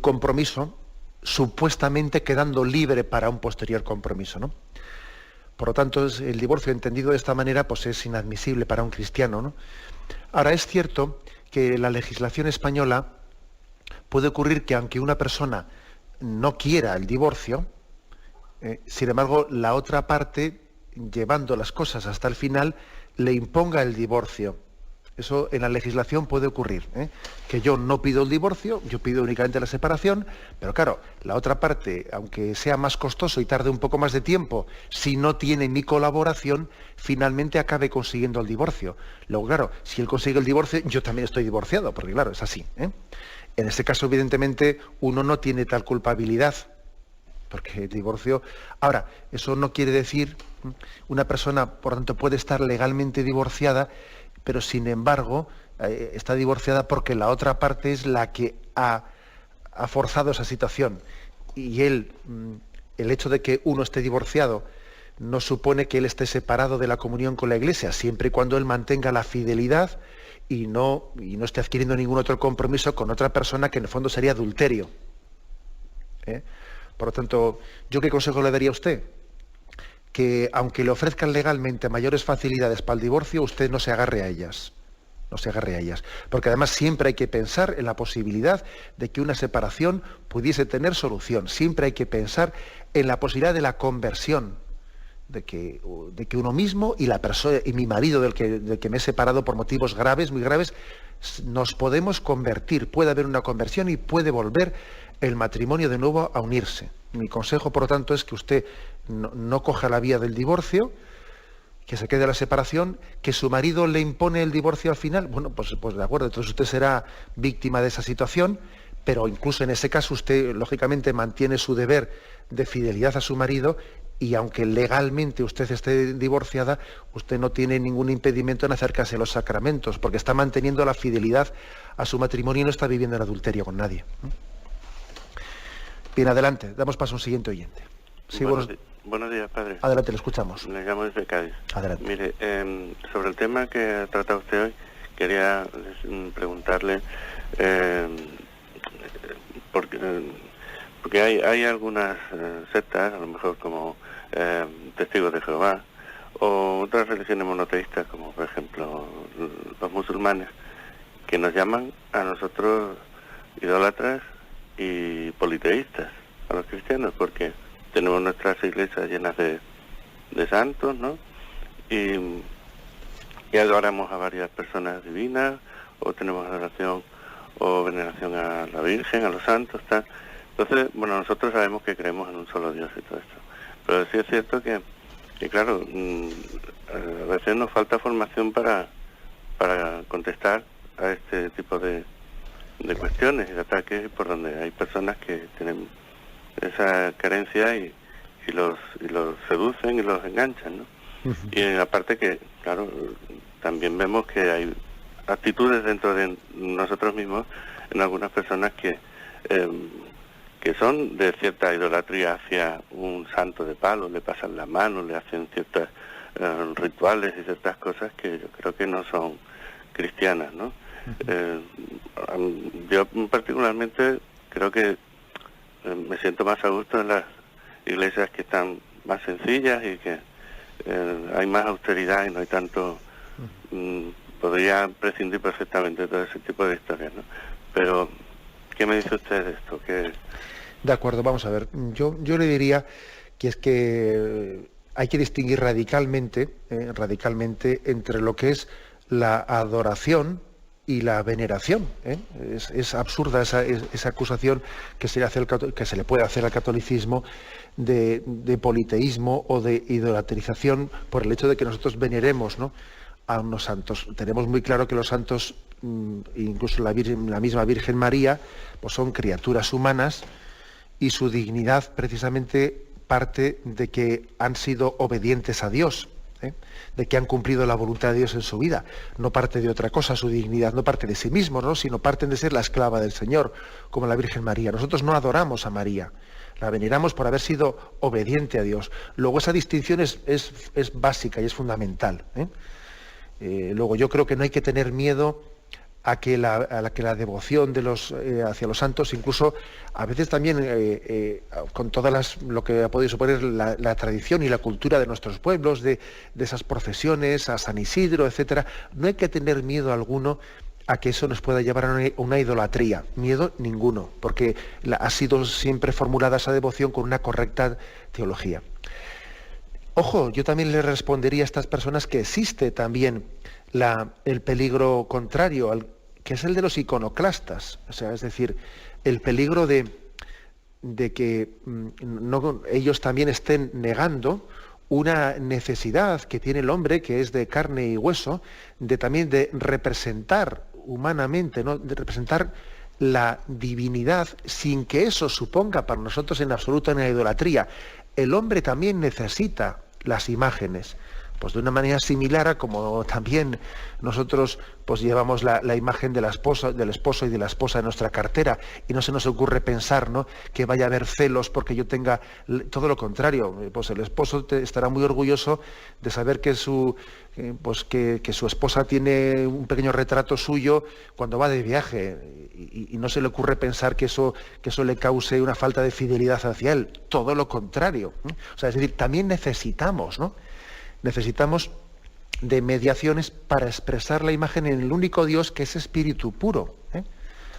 compromiso, supuestamente quedando libre para un posterior compromiso, ¿no? Por lo tanto, el divorcio entendido de esta manera pues es inadmisible para un cristiano, ¿no? Ahora, es cierto que la legislación española puede ocurrir que aunque una persona no quiera el divorcio, sin embargo, la otra parte, llevando las cosas hasta el final, le imponga el divorcio. Eso en la legislación puede ocurrir, que yo no pido el divorcio, yo pido únicamente la separación, pero claro, la otra parte, aunque sea más costoso y tarde un poco más de tiempo, si no tiene mi colaboración, finalmente acabe consiguiendo el divorcio. Luego, claro, si él consigue el divorcio, yo también estoy divorciado, porque claro, es así. En este caso, evidentemente, uno no tiene tal culpabilidad, porque el divorcio... Ahora, eso no quiere decir, una persona, por tanto, puede estar legalmente divorciada, pero sin embargo está divorciada porque la otra parte es la que ha forzado esa situación. Y el hecho de que uno esté divorciado no supone que él esté separado de la comunión con la Iglesia, siempre y cuando él mantenga la fidelidad y no esté adquiriendo ningún otro compromiso con otra persona, que en el fondo sería adulterio. Por lo tanto, ¿yo qué consejo le daría a usted? Que aunque le ofrezcan legalmente mayores facilidades para el divorcio, usted no se agarre a ellas. No se agarre a ellas. Porque además siempre hay que pensar en la posibilidad de que una separación pudiese tener solución. Siempre hay que pensar en la posibilidad de la conversión. De que uno mismo y la persona y mi marido del que me he separado por motivos graves, muy graves, nos podemos convertir. Puede haber una conversión y puede volver el matrimonio de nuevo a unirse. Mi consejo, por lo tanto, es que usted no coja la vía del divorcio, que se quede la separación, que su marido le impone el divorcio al final. Bueno, pues de acuerdo, entonces usted será víctima de esa situación, pero incluso en ese caso usted, lógicamente, mantiene su deber de fidelidad a su marido, y aunque legalmente usted esté divorciada, usted no tiene ningún impedimento en acercarse a los sacramentos, porque está manteniendo la fidelidad a su matrimonio y no está viviendo en adulterio con nadie. Bien, adelante, damos paso a un siguiente oyente. Sí, buenos días, padre. Adelante, le escuchamos. Le llamo desde Cádiz. Adelante. Mire, sobre el tema que trata usted hoy, quería preguntarle, porque hay algunas sectas, a lo mejor como Testigos de Jehová, o otras religiones monoteístas, como por ejemplo los musulmanes, que nos llaman a nosotros idólatras y politeístas, a los cristianos, porque tenemos nuestras iglesias llenas de santos, ¿no? Y adoramos a varias personas divinas, o tenemos adoración o veneración a la Virgen, a los santos, tal. Entonces, bueno, nosotros sabemos que creemos en un solo Dios y todo esto. Pero sí es cierto que claro, a veces nos falta formación para contestar a este tipo de cuestiones y de ataques, por donde hay personas que tienen esa carencia y los seducen y los enganchan, ¿no? Uh-huh. Y aparte que, claro, también vemos que hay actitudes dentro de nosotros mismos en algunas personas que son de cierta idolatría hacia un santo de palo, le pasan la mano, le hacen ciertos rituales y ciertas cosas que yo creo que no son cristianas, ¿no? Yo particularmente creo que me siento más a gusto en las iglesias que están más sencillas y que hay más austeridad y no hay tanto... podría prescindir perfectamente de todo ese tipo de historias, ¿no? Pero, ¿qué me dice usted de esto? De acuerdo, vamos a ver. Yo le diría que es que hay que distinguir radicalmente entre lo que es la adoración y la veneración. Es absurda esa acusación que se le puede hacer al catolicismo de politeísmo o de idolatrización por el hecho de que nosotros veneremos, ¿no?, a unos santos. Tenemos muy claro que los santos, incluso la misma Virgen María, pues son criaturas humanas, y su dignidad precisamente parte de que han sido obedientes a Dios, de que han cumplido la voluntad de Dios en su vida. No parte de otra cosa, su dignidad no parte de sí mismo, ¿no?, sino parte de ser la esclava del Señor, como la Virgen María. Nosotros no adoramos a María, la veneramos por haber sido obediente a Dios. Luego esa distinción es básica y es fundamental. Luego yo creo que no hay que tener miedo a que la devoción hacia los santos, incluso a veces también con todas lo que ha podido suponer la tradición y la cultura de nuestros pueblos, de esas procesiones, a San Isidro, etcétera, no hay que tener miedo alguno a que eso nos pueda llevar a una idolatría. Miedo ninguno, porque ha sido siempre formulada esa devoción con una correcta teología. Ojo, yo también le respondería a estas personas que existe también el peligro contrario, que es el de los iconoclastas. O sea, es decir, el peligro de que ellos también estén negando una necesidad que tiene el hombre, que es de carne y hueso, también de representar humanamente, ¿no?, de representar la divinidad sin que eso suponga para nosotros en absoluto una idolatría. El hombre también necesita las imágenes, pues de una manera similar a como también nosotros pues llevamos la imagen de la esposa, del esposo y de la esposa en nuestra cartera, y no se nos ocurre pensar, ¿no?, que vaya a haber celos porque yo tenga, todo lo contrario, pues el esposo estará muy orgulloso de saber que su esposa tiene un pequeño retrato suyo cuando va de viaje, y no se le ocurre pensar que eso le cause una falta de fidelidad hacia él, todo lo contrario, ¿no? O sea, es decir, también necesitamos de mediaciones para expresar la imagen en el único Dios, que es espíritu puro.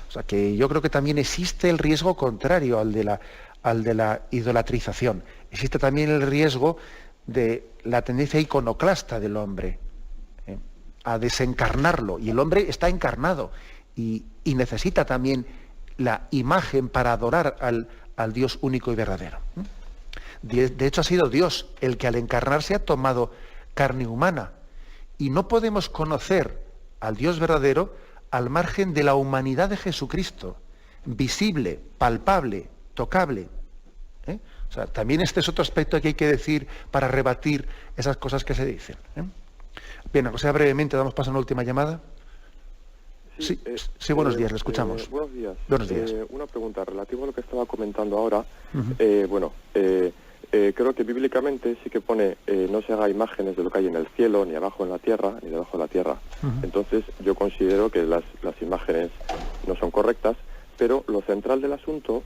O sea, que yo creo que también existe el riesgo contrario al de la idolatrización. Existe también el riesgo de la tendencia iconoclasta del hombre, a desencarnarlo. Y el hombre está encarnado y necesita también la imagen para adorar al Dios único y verdadero. De hecho, ha sido Dios el que al encarnarse ha tomado carne humana, y no podemos conocer al Dios verdadero al margen de la humanidad de Jesucristo. visible, palpable, tocable. O sea, también este es otro aspecto que hay que decir para rebatir esas cosas que se dicen. Bien, o sea, brevemente damos paso a una última llamada. Sí, buenos días, le escuchamos. Buenos días. Buenos días. Una pregunta relativa a lo que estaba comentando ahora. Uh-huh. Creo que bíblicamente sí que pone no se haga imágenes de lo que hay en el cielo, ni abajo en la tierra, ni debajo de la tierra. Uh-huh. Entonces yo considero que las imágenes no son correctas, pero lo central del asunto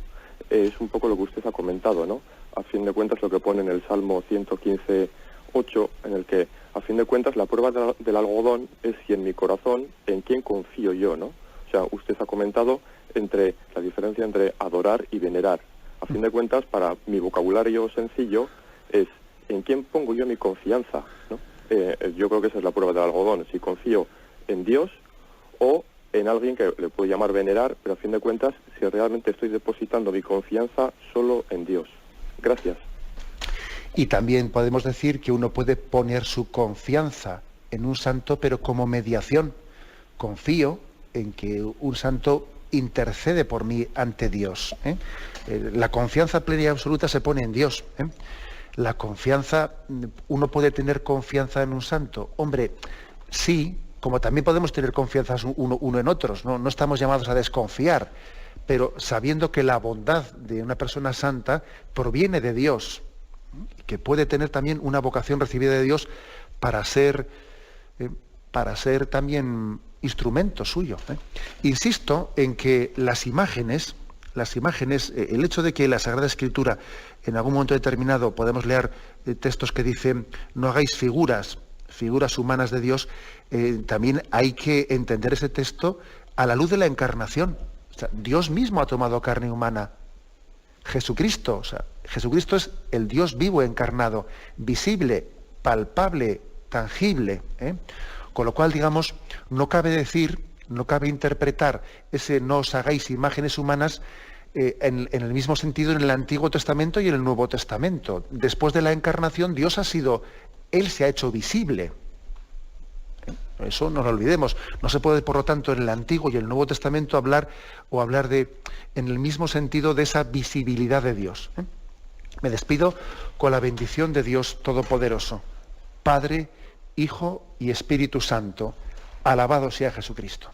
es un poco lo que usted ha comentado, ¿no? A fin de cuentas lo que pone en el Salmo 115:8, en el que a fin de cuentas la prueba del algodón es si en mi corazón, en quién confío yo, ¿no? O sea, usted ha comentado la diferencia entre adorar y venerar. A fin de cuentas, para mi vocabulario sencillo, es en quién pongo yo mi confianza, ¿no? Yo creo que esa es la prueba del algodón, si confío en Dios o en alguien que le puedo llamar venerar, pero a fin de cuentas, si realmente estoy depositando mi confianza solo en Dios. Gracias. Y también podemos decir que uno puede poner su confianza en un santo, pero como mediación. Confío en que un santo intercede por mí ante Dios. La confianza plena y absoluta se pone en Dios. La confianza, uno puede tener confianza en un santo. Hombre, sí, como también podemos tener confianza uno en otros, ¿no? No estamos llamados a desconfiar, pero sabiendo que la bondad de una persona santa proviene de Dios, que puede tener también una vocación recibida de Dios para ser también instrumento suyo. Insisto en que las imágenes, el hecho de que la Sagrada Escritura en algún momento determinado podemos leer textos que dicen no hagáis figuras humanas de Dios, también hay que entender ese texto a la luz de la encarnación. O sea, Dios mismo ha tomado carne humana. Jesucristo es el Dios vivo encarnado, visible, palpable, tangible. Con lo cual, digamos, no cabe interpretar ese no os hagáis imágenes humanas en el mismo sentido en el Antiguo Testamento y en el Nuevo Testamento. Después de la encarnación, Él se ha hecho visible. Eso no lo olvidemos. No se puede, por lo tanto, en el Antiguo y el Nuevo Testamento hablar en el mismo sentido de esa visibilidad de Dios. Me despido con la bendición de Dios Todopoderoso, Padre, Hijo y Espíritu Santo. Alabado sea Jesucristo.